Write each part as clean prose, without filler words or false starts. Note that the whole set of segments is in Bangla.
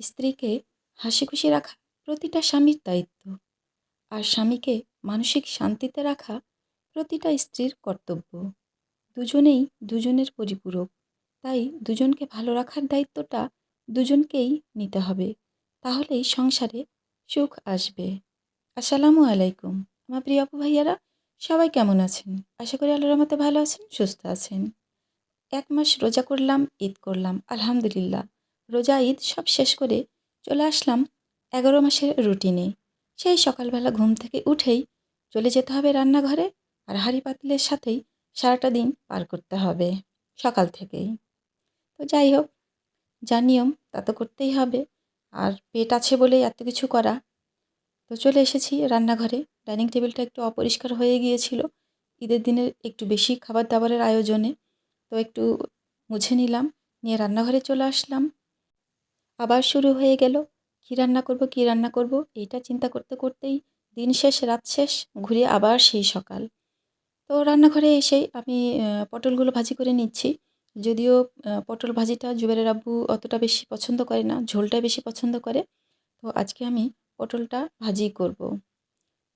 স্ত্রীকে হাসিখুশি রাখা প্রতিটা স্বামীর দায়িত্ব, আর স্বামীকে মানসিক শান্তিতে রাখা প্রতিটা স্ত্রীর কর্তব্য। দুজনেই দুজনের পরিপূরক, তাই দুজনকে ভালো রাখার দায়িত্বটা দুজনকেই নিতে হবে। তাহলেই সংসারে সুখ আসবে। আসসালামু আলাইকুম আমার প্রিয় আপু ভাইয়ারা, সবাই কেমন আছেন? আশা করি আল্লাহর রহমতে ভালো আছেন, সুস্থ আছেন। ১ মাস রোজা করলাম, ঈদ করলাম, আলহামদুলিল্লাহ। রোজা ঈদ সব শেষ করে চলে আসলাম ১১ মাসের রুটিনে। সেই সকালবেলা ঘুম থেকে উঠেই চলে যেতে হবে রান্নাঘরে, আর হাঁড়ি পাতিলের সাথেই সারাটা দিন পার করতে হবে সকাল থেকেই। তো যাই হোক, যা নিয়ম তা তো করতেই হবে, আর পেট আছে বলেই এত কিছু করা। তো চলে এসেছি রান্নাঘরে। ডাইনিং টেবিলটা একটু অপরিষ্কার হয়ে গিয়েছিল ঈদের দিনের একটু বেশি খাবার দাবারের আয়োজনে। তো একটু মুছে নিলাম, নিয়ে রান্নাঘরে চলে আসলাম। আবার শুরু হয়ে গেল, কী রান্না করব কী রান্না করব, এইটা চিন্তা করতে করতেই দিন শেষ রাত শেষ, ঘুরিয়ে আবার সেই সকাল। তো রান্নাঘরে এসেই আমি পটলগুলো ভাজি করে নিচ্ছি। যদিও পটল ভাজিটা জুবাইরের আব্বু অতটা বেশি পছন্দ করে না, ঝোলটাই বেশি পছন্দ করে। তো আজকে আমি পটলটা ভাজি করব।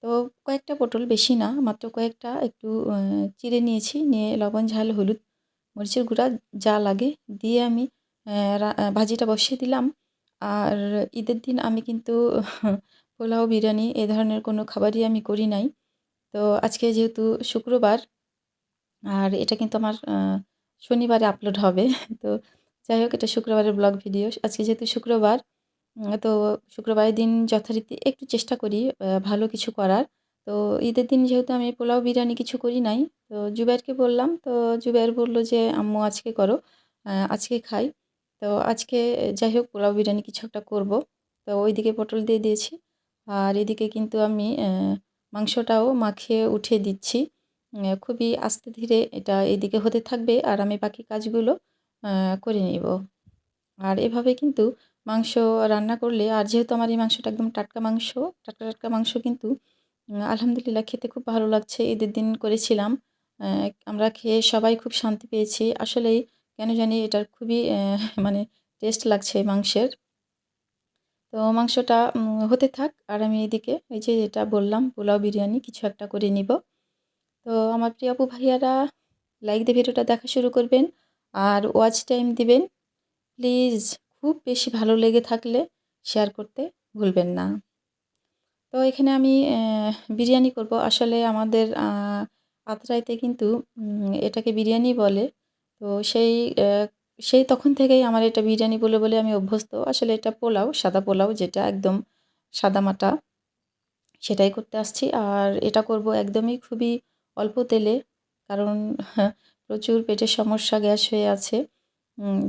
তো কয়েকটা পটল, বেশি না, মাত্র কয়েকটা একটু চিড়ে নিয়েছি, নিয়ে লবণ ঝাল হলুদ মরিচের গুঁড়া যা লাগে দিয়ে আমি ভাজিটা বসিয়ে দিলাম। আর ঈদের দিন আমি কিন্তু পোলাও বিরিয়ানি এ ধরনের কোনো খাবারই আমি করি নাই। তো আজকে যেহেতু শুক্রবার, আর এটা কিন্তু আমার শনিবারে আপলোড হবে। তো যাই হোক, এটা শুক্রবারের ব্লগ ভিডিও। আজকে যেহেতু শুক্রবার, তো শুক্রবারের দিন যথারীতি একটু চেষ্টা করি ভালো কিছু করার। তো ঈদের দিন যেহেতু আমি পোলাও বিরিয়ানি কিছু করি নাই, তো জুবাইরকে বললাম, তো জুবাইর বলল যে আম্মু আজকে করো, আজকে খাই। তো আজকে যাই হোক পোলাও বিরিয়ানি কিছু একটা করব। তো ওইদিকে পটল দিয়ে দিয়েছি, আর এদিকে কিন্তু আমি মাংসটাও মাখিয়ে উঠিয়ে দিচ্ছি। খুবই আস্তে ধীরে এটা এদিকে হতে থাকবে, আর আমি বাকি কাজগুলো করে নিব। আর এভাবে কিন্তু মাংস রান্না করলে, আর যেহেতু আমার এই মাংসটা একদম টাটকা মাংস, টাটকা টাটকা মাংস কিন্তু আলহামদুলিল্লাহ খেতে খুব ভালো লাগছে। ঈদের দিন করেছিলাম, আমরা খেয়ে সবাই খুব শান্তি পেয়েছি। আসলেই কেন জানি এটার খুবই মানে টেস্ট লাগছে মাংসের। তো মাংসটা হতে থাক, আর আমি এদিকে এই যে যেটা বললাম পোলাও বিরিয়ানি কিছু একটা করে নিব। তো আমার প্রিয় আপু ভাইয়ারা, লাইক দিয়ে ভিডিওটা দেখা শুরু করবেন, আর ওয়াচ টাইম দিবেন প্লিজ। খুব বেশি ভালো লেগে থাকলে শেয়ার করতে ভুলবেন না। তো এখানে আমি বিরিয়ানি করব। আসলে আমাদের আত্রাইতে কিন্তু এটাকে বিরিয়ানি বলে। তো সেই তখন থেকেই আমার এটা বিরিয়ানি বলে বলে আমি অভ্যস্ত। আসলে এটা পোলাও, সাদা পোলাও যেটা একদম সাদামাটা, সেটাই করতে আসছি। আর এটা করব একদমই খুবই অল্প তেলে, কারণ প্রচুর পেটের সমস্যা, গ্যাস হয়ে আছে।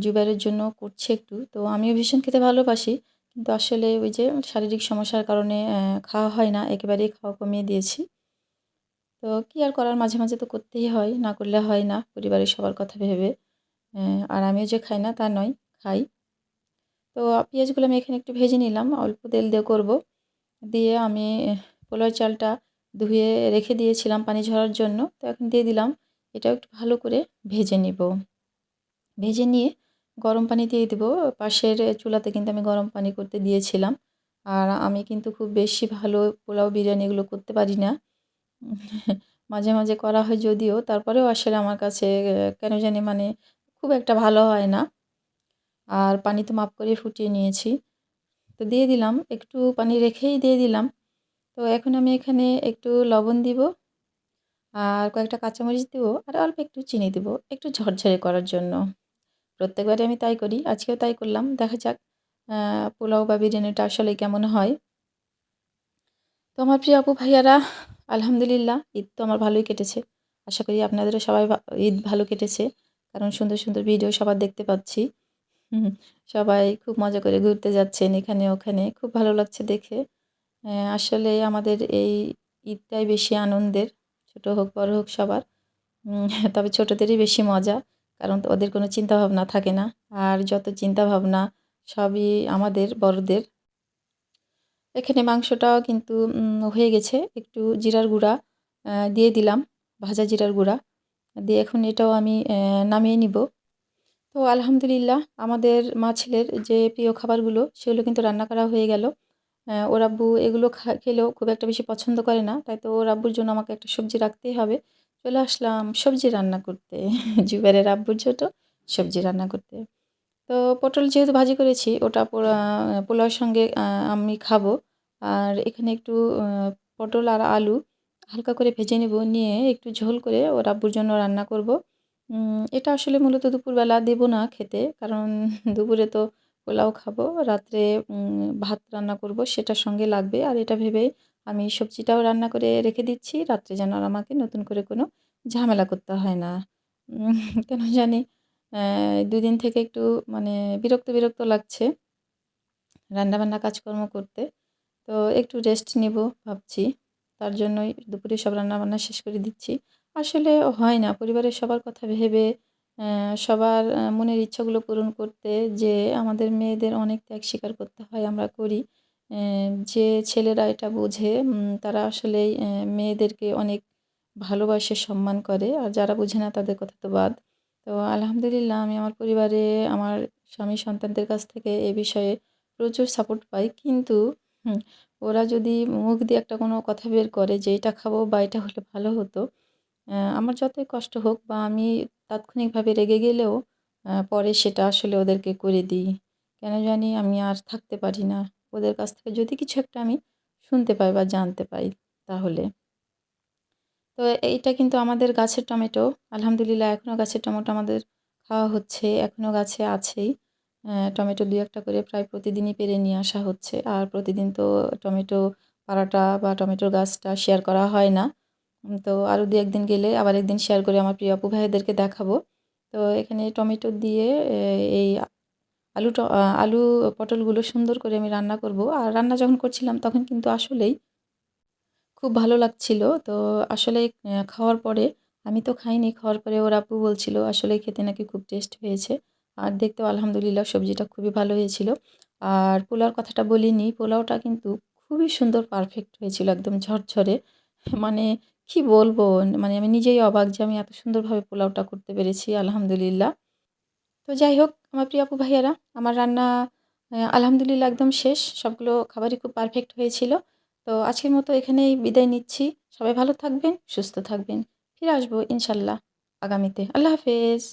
জুবাইরের জন্য করছি একটু। তো আমিও ভীষণ খেতে ভালোবাসি, কিন্তু আসলে ওই যে শারীরিক সমস্যার কারণে খাওয়া হয় না, একেবারেই খাওয়া কমিয়ে দিয়েছি। তো কী আর করার, মাঝে মাঝে তো করতেই হয়, না করলে হয় না পরিবারের সবার কথা ভেবে। আর আমিও যে খাই না তা নয়, খাই। তো পেঁয়াজগুলো আমি এখানে একটু ভেজে নিলাম, অল্প তেল দিয়ে করব। দিয়ে আমি পোলাওয়ের চালটা ধুয়ে রেখে দিয়েছিলাম পানি ঝরার জন্য, তো এখন দিয়ে দিলাম। এটাও একটু ভালো করে ভেজে নিব। ভেজে নিয়ে গরম পানি দিয়ে দেবো। পাশের চুলাতে কিন্তু আমি গরম পানি করতে দিয়েছিলাম। আর আমি কিন্তু খুব বেশি ভালো পোলাও বিরিয়ানি এগুলো করতে পারি না। মাঝে মাঝে করা হয় যদিও, তারপরেও আসলে আমার কাছে কেন জানি মানে খুব একটা ভালো হয় না। আর পানি তো মাপ করে ফুটিয়ে নিয়েছি, তো দিয়ে দিলাম, একটু পানি রেখেই দিয়ে দিলাম। তো এখন আমি এখানে একটু লবণ দিব, আর কয়েকটা কাঁচামরিচ দিব, আর অল্প একটু চিনি দিব একটু ঝরঝরে করার জন্য। প্রত্যেকবারে আমি তাই করি, আজকেও তাই করলাম। দেখা যাক পোলাও বা বিরিয়ানিটা আসলে কেমন হয়। তো আমার প্রিয় আপু ভাইয়ারা, আলহামদুলিল্লাহ ঈদ তো আমার ভালোই কেটেছে। আশা করি আপনাদেরও সবাই ঈদ ভালো কেটেছে, কারণ সুন্দর সুন্দর ভিডিও সবার দেখতে পাচ্ছি। হুম, সবাই খুব মজা করে ঘুরতে যাচ্ছেন এখানে ওখানে, খুব ভালো লাগছে দেখে। আসলে আমাদের এই ঈদটাই বেশি আনন্দের, ছোট হোক বড় হোক সবার। তবে ছোটদেরই বেশি মজা, কারণ ওদের কোনো চিন্তাভাবনা থাকে না। আর যত চিন্তাভাবনা সবই আমাদের বড়দের। এখানে মাংসটাও কিন্তু হয়ে গেছে, একটু জিরার গুঁড়া দিয়ে দিলাম, ভাজা জিরার গুঁড়া দিয়ে এখন এটাও আমি নামিয়ে নিব। তো আলহামদুলিল্লাহ আমাদের মা ছেলের যে প্রিয় খাবারগুলো সেগুলো কিন্তু রান্না করা হয়ে গেল। ওর আব্বু এগুলো খেলেও খুব একটা বেশি পছন্দ করে না। তাই তো ওর আব্বুর জন্য আমাকে একটা সবজি রাখতেই হবে। চলে আসলাম সবজি রান্না করতে। জুবাইরের আব্বুর জন্য সবজি রান্না করতে। তো পটল যেহেতু ভাজি করেছি ওটা পোলাওয়ের সঙ্গে আমি খাবো। আর এখানে একটু আ পটল আর আলু হালকা করে ভেজে নেব, নিয়ে একটু ঝোল করে ওর আব্বুর জন্য রান্না করব। এটা আসলে মূলত দুপুরবেলা দেব না খেতে। কারণ দুপুরে তো পোলাও খাবো। রাত্রে ভাত রান্না করব সেটার সঙ্গে লাগবে। আর এটা ভেবে আমি সবজিটাও রান্না করে রেখে দিচ্ছি। রাত্রে যেন আর আমাকে নতুন করে কোনো ঝামেলা করতে হয় না। উম কেন জানি ২ দিন থেকে একটু মানে বিরক্ত লাগছে রান্নাবান্না কাজকর্ম করতে। তো একটু রেস্ট নিব ভাবছি। তার জন্যই দুপুরে সব রান্নাবান্না শেষ করে দিচ্ছি। আসলে হয় না পরিবারের সবার কথা ভেবে সবার মনের ইচ্ছাগুলো পূরণ করতে যে আমাদের মেয়েদের অনেক ত্যাগ স্বীকার করতে হয়, আমরা করি। যে ছেলেরা এটা বোঝে তারা আসলেই মেয়েদেরকে অনেক ভালোবাসে, সম্মান করে। আর যারা বোঝে না তাদের কথা তো বাদ। তো আলহামদুলিল্লাহ আমি আমার পরিবারে আমার স্বামী সন্তানদের কাছ থেকে এ বিষয়ে প্রচুর সাপোর্ট পাই। কিন্তু হুম, ওরা যদি মুখ দিয়ে একটা কোনো কথা বের করে যে এটা খাবো বা এটা হলে ভালো হতো, আমার যতই কষ্ট হোক বা আমি তাৎক্ষণিকভাবে রেগে গেলেও পরে সেটা আসলে ওদেরকে করে দিই। কেন জানি আমি আর থাকতে পারি না। ওদের কাছ থেকে যদি কিছু একটা আমি শুনতে পাই বা জানতে পাই তাহলে। তো এইটা কিন্তু আমাদের গাছের টমেটো। আলহামদুলিল্লাহ এখনও গাছের টমেটো আমাদের খাওয়া হচ্ছে। এখনও গাছে আছেই। টমেটো ২-১ টা করে প্রায় প্রতিদিনই পেড়ে নিয়ে আসা হচ্ছে। আর প্রতিদিন তো টমেটো পাড়াটা বা টমেটোর গাছটা শেয়ার করা হয় না। তো আরও ২-১ দিন গেলে আবার একদিন শেয়ার করে আমার প্রিয় আপু ভাইয়াদেরকে দেখাবো। তো এখানে টমেটো দিয়ে এই আলু পটলগুলো সুন্দর করে আমি রান্না করব। আর রান্না যখন করছিলাম তখন কিন্তু আসলেই খুব ভালো লাগছিল। তো আসলেই খাওয়ার পরে আমি তো খাইনি। খাওয়ার পরে ওর আব্বু বলছিল আসলেই খেতে নাকি খুব টেস্ট হয়েছে। আর দেখতেও আলহামদুলিল্লাহ সবজিটা খুবই ভালো হয়েছিল। আর পোলাওর কথাটা বলিনি। পোলাওটা কিন্তু খুবই সুন্দর পারফেক্ট হয়েছিল একদম ঝরঝরে। মানে কি বলবো? মানে আমি নিজেই অবাক যে আমি এত সুন্দরভাবে পোলাওটা করতে পেরেছি আলহামদুলিল্লাহ। তো যাই হোক আমার প্রিয় আপু ভাইয়ারা আমার রান্না আলহামদুলিল্লাহ একদম শেষ। সবগুলো খাবারই খুব পারফেক্ট হয়েছিল। তো আজকের মতো এখানেই বিদায় নিচ্ছি। সবাই ভালো থাকবেন, সুস্থ থাকবেন। ফিরে আসবো ইনশাল্লাহ আগামীতে। আল্লাহ হাফেজ।